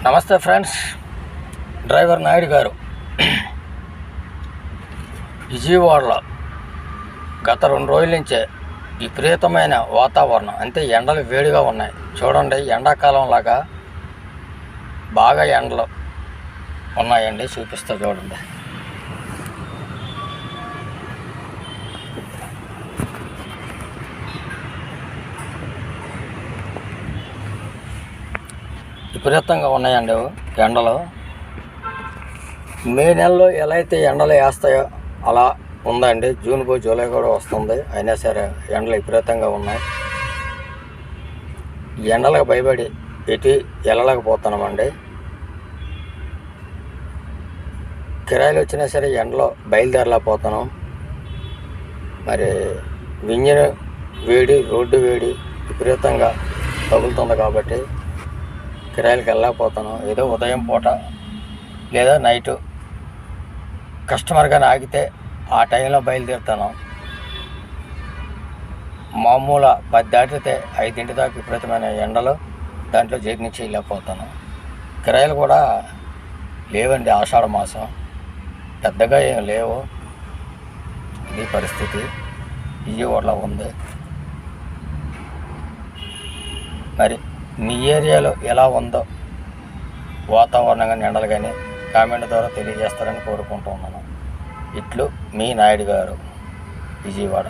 నమస్తే friends, driver Naidu గారు. విజయవాడలో గత 2 రోజుల నుంచే విపరీతమైన వాతావరణం, అంటే ఎండలు వేడిగా ఉన్నాయి. చూడండి, ఎండాకాలం లాగా బాగా ఎండలు ఉన్నాయండి. చూపిస్తా చూడండి. విపరీతంగా ఉన్నాయండి ఎండలు. మే నెలలో ఎలా అయితే ఎండలు వేస్తాయో అలా ఉందండి. జూన్ పోయి జూలై కూడా వస్తుంది, అయినా సరే ఎండలు విపరీతంగా ఉన్నాయి. ఎండలకు భయపడి ఎటు వెళ్ళలేకపోతున్నామండి. కిరాయిలు వచ్చినా సరే ఎండలో బయలుదేరలేకపోతున్నాం. మరి ఇంజిన్ వేడి, రోడ్డు వేడి విపరీతంగా తగులుతుంది కాబట్టి కిరాయిలకు వెళ్ళలేకపోతున్నాం. ఏదో ఉదయం పూట లేదా నైటు కస్టమర్ కానీ ఆగితే ఆ టైంలో బయలుదేరుతాను. మామూలు 10 దాటితే 5 దాకా విపరీతమైన ఎండలు, దాంట్లో జర్నీ చేయలేకపోతాను. కిరాయిలు కూడా లేవండి. ఆషాఢ మాసం పెద్దగా ఏం లేవు. ఇది పరిస్థితి విజయవాడలో ఉంది. మరి మీ ఏరియాలో ఎలా ఉందో వాతావరణం కానీ ఎండలు కానీ కామెంట్ ద్వారా తెలియజేస్తారని కోరుకుంటున్నాను. ఇట్లు మీ నాయుడు గారు, విజయవాడ.